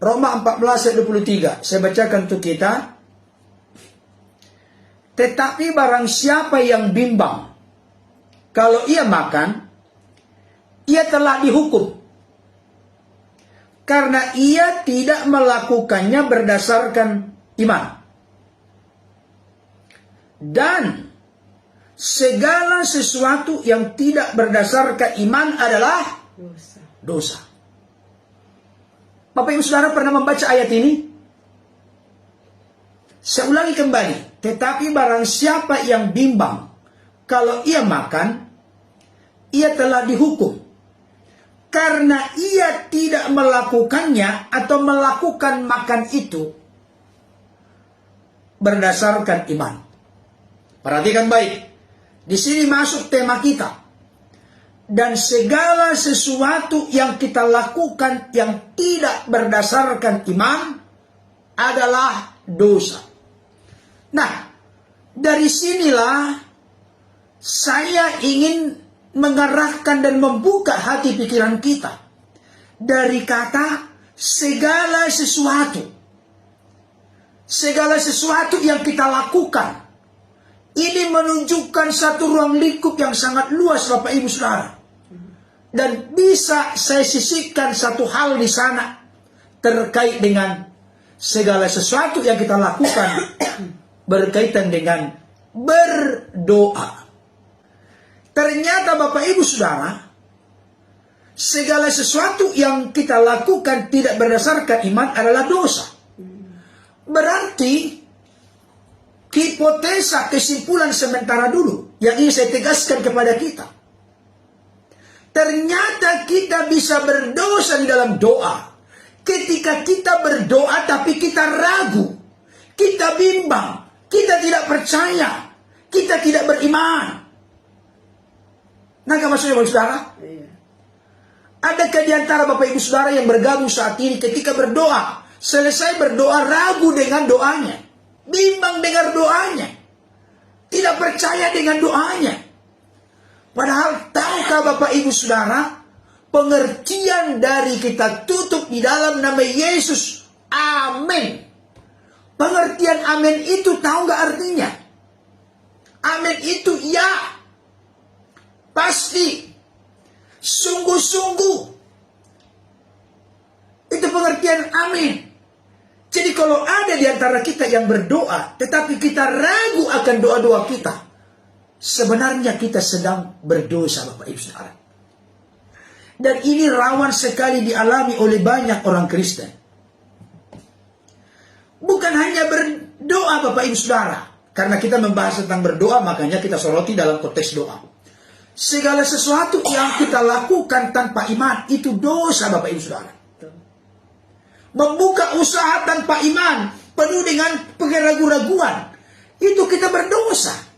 Roma 14 ayat 23. Saya bacakan untuk kita. Tetapi barang siapa yang bimbang, kalau ia makan, ia telah dihukum. Karena ia tidak melakukannya berdasarkan iman. Dan segala sesuatu yang tidak berdasarkan iman adalah dosa. Bapak Ibu Saudara pernah membaca ayat ini? Saya ulangi kembali. Tetapi barang siapa yang bimbang, kalau ia makan, ia telah dihukum. Karena ia tidak melakukannya atau melakukan makan itu berdasarkan iman. Perhatikan baik. Di sini masuk tema kita. Dan segala sesuatu yang kita lakukan yang tidak berdasarkan iman adalah dosa. Nah, dari sinilah saya ingin mengarahkan dan membuka hati pikiran kita dari kata segala sesuatu. Segala sesuatu yang kita lakukan. Ini menunjukkan satu ruang lingkup yang sangat luas, Bapak Ibu Saudara. Dan bisa saya sisihkan satu hal di sana terkait dengan segala sesuatu yang kita lakukan berkaitan dengan berdoa. Ternyata Bapak Ibu Saudara, segala sesuatu yang kita lakukan tidak berdasarkan iman adalah dosa. Berarti hipotesa kesimpulan sementara dulu yang ingin saya tegaskan kepada kita. Ternyata kita bisa berdosa di dalam doa. Ketika kita berdoa tapi kita ragu, kita bimbang, kita tidak percaya, kita tidak beriman. Nah, maksudnya Bapak Ibu Saudara? Adakah di antara Bapak Ibu Saudara yang bergabung saat ini ketika berdoa, selesai berdoa ragu dengan doanya, bimbang dengan doanya, tidak percaya dengan doanya? Padahal tahukah Bapak Ibu Saudara, pengertian dari kita tutup di dalam nama Yesus, amin. Pengertian amin itu tahu gak artinya? Amin itu ya, pasti, sungguh-sungguh. Itu pengertian amin. Jadi kalau ada di antara kita yang berdoa, tetapi kita ragu akan doa-doa kita, sebenarnya kita sedang berdosa, Bapak Ibu Saudara. Dan ini rawan sekali dialami oleh banyak orang Kristen. Bukan hanya berdoa, Bapak Ibu Saudara. Karena kita membahas tentang berdoa, makanya kita soroti dalam konteks doa. Segala sesuatu yang kita lakukan tanpa iman, itu dosa, Bapak Ibu Saudara. Membuka usaha tanpa iman, penuh dengan keraguan-raguan, itu kita berdosa.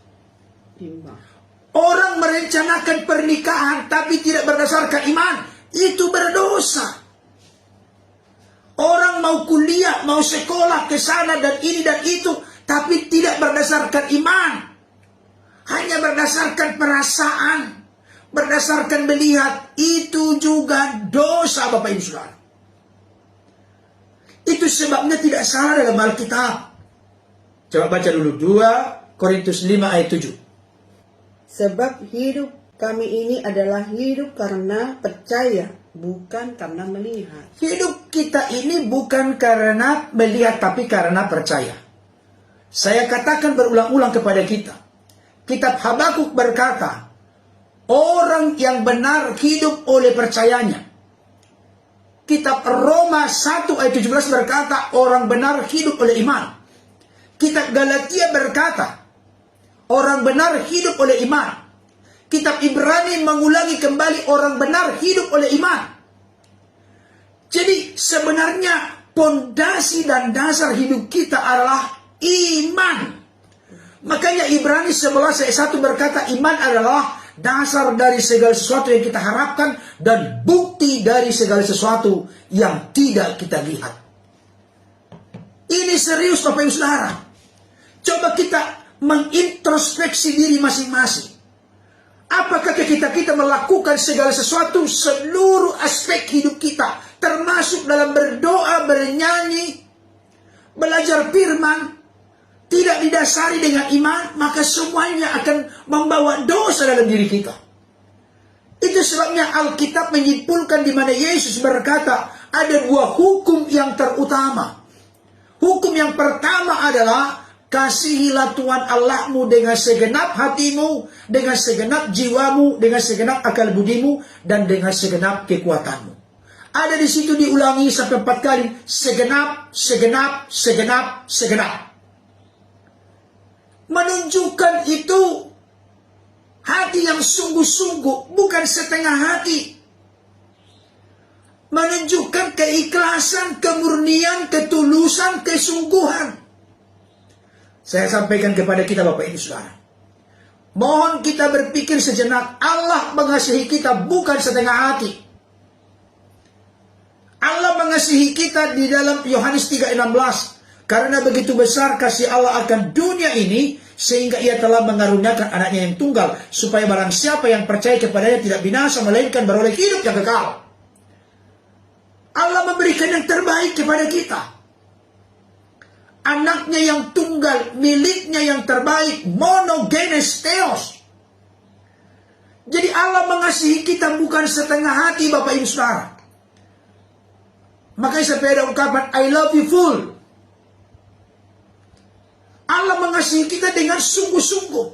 Orang merencanakan pernikahan tapi tidak berdasarkan iman, itu berdosa. Orang mau kuliah, mau sekolah ke sana dan ini dan itu, tapi tidak berdasarkan iman, hanya berdasarkan perasaan, berdasarkan melihat, itu juga dosa, Bapak Ibu Saudara. Itu sebabnya tidak salah dalam Alkitab. Coba baca dulu 2 Korintus 5 ayat 7. Sebab hidup kami ini adalah hidup karena percaya, bukan karena melihat. Hidup kita ini bukan karena melihat, tapi karena percaya. Saya katakan berulang-ulang kepada kita. Kitab Habakuk berkata, orang yang benar hidup oleh percayanya. Kitab Roma 1 ayat 17 berkata, orang benar hidup oleh iman. Kitab Galatia berkata, orang benar hidup oleh iman. Kitab Ibrani mengulangi kembali, orang benar hidup oleh iman. Jadi sebenarnya pondasi dan dasar hidup kita adalah iman. Makanya Ibrani 11 ayat 1 berkata, iman adalah dasar dari segala sesuatu yang kita harapkan dan bukti dari segala sesuatu yang tidak kita lihat. Ini serius Bapak Ibu Saudara. Coba kita mengintrospeksi diri masing-masing. Apakah kita melakukan segala sesuatu, seluruh aspek hidup kita, termasuk dalam berdoa, bernyanyi, belajar firman, tidak didasari dengan iman, maka semuanya akan membawa dosa dalam diri kita. Itu sebabnya Alkitab menyimpulkan di mana Yesus berkata, ada dua hukum yang terutama. Hukum yang pertama adalah, kasihilah Tuhan Allahmu dengan segenap hatimu, dengan segenap jiwamu, dengan segenap akal budimu, dan dengan segenap kekuatanmu. Ada di situ diulangi sampai 4 kali, segenap, segenap, segenap, segenap. Menunjukkan itu hati yang sungguh-sungguh, bukan setengah hati. Menunjukkan keikhlasan, kemurnian, ketulusan, kesungguhan. Saya sampaikan kepada kita Bapak Ibu Saudara, mohon kita berpikir sejenak, Allah mengasihi kita bukan setengah hati. Allah mengasihi kita di dalam Yohanes 3:16. Karena begitu besar kasih Allah akan dunia ini, sehingga ia telah mengaruniakan anaknya yang tunggal, supaya barang siapa yang percaya kepadanya tidak binasa, melainkan beroleh hidup yang kekal. Allah memberikan yang terbaik kepada kita. Anaknya yang tunggal, miliknya yang terbaik, monogenes theos. Jadi Allah mengasihi kita bukan setengah hati Bapak Ibu Saudara. Makanya saya ada ungkapan, I love you full. Allah mengasihi kita dengan sungguh-sungguh.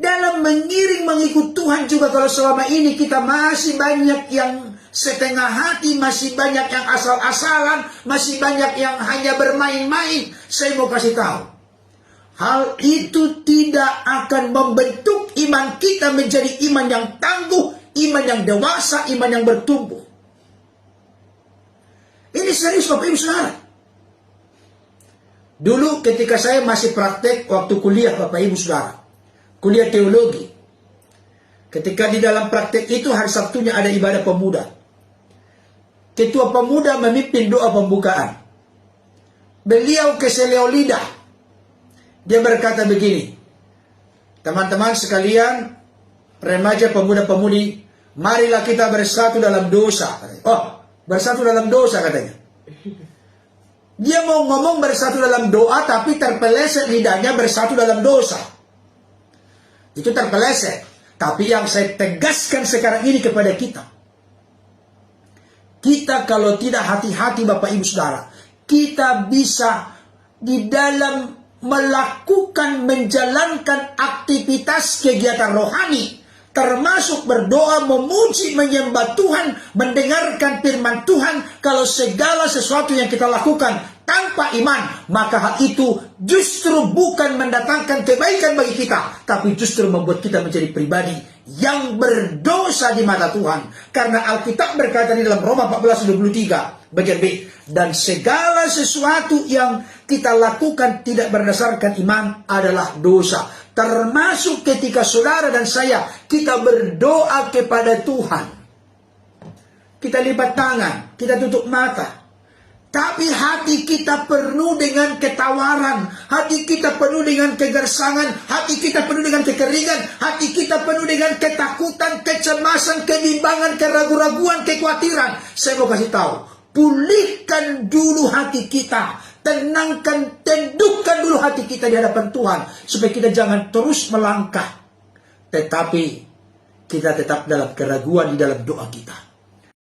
Dalam mengiring mengikut Tuhan juga, kalau selama ini kita masih banyak yang setengah hati, masih banyak yang asal-asalan, masih banyak yang hanya bermain-main, saya mau kasih tahu, hal itu tidak akan membentuk iman kita menjadi iman yang tangguh, iman yang dewasa, iman yang bertumbuh. Ini serius Bapak Ibu Saudara. Dulu ketika saya masih praktek waktu kuliah Bapak Ibu Saudara, kuliah teologi, ketika di dalam praktek itu hari Sabtunya ada ibadah pemuda. Ketua pemuda memimpin doa pembukaan. Beliau keseleo lidah. Dia berkata begini, teman-teman sekalian, remaja pemuda-pemudi, marilah kita bersatu dalam dosa. Oh, bersatu dalam dosa katanya. Dia mau ngomong bersatu dalam doa, tapi terpeleset lidahnya bersatu dalam dosa. Itu terpeleset. Tapi yang saya tegaskan sekarang ini kepada kita, kita kalau tidak hati-hati Bapak Ibu Saudara, kita bisa di dalam melakukan, menjalankan aktivitas kegiatan rohani, termasuk berdoa, memuji, menyembah Tuhan, mendengarkan firman Tuhan. Kalau segala sesuatu yang kita lakukan tanpa iman, maka hal itu justru bukan mendatangkan kebaikan bagi kita, tapi justru membuat kita menjadi pribadi yang berdosa di mata Tuhan. Karena Alkitab berkata di dalam Roma 14:23 bagian B, dan segala sesuatu yang kita lakukan tidak berdasarkan iman adalah dosa. Termasuk ketika saudara dan saya, kita berdoa kepada Tuhan. Kita lipat tangan, kita tutup mata. Tapi hati kita penuh dengan ketawaran, hati kita penuh dengan kegersangan, hati kita penuh dengan kekeringan, hati kita penuh dengan ketakutan, kecemasan, kebimbangan, keraguan-raguan, kekhawatiran. Saya mau kasih tahu, pulihkan dulu hati kita, tenangkan, tundukkan dulu hati kita di hadapan Tuhan, supaya kita jangan terus melangkah, tetapi kita tetap dalam keraguan di dalam doa kita.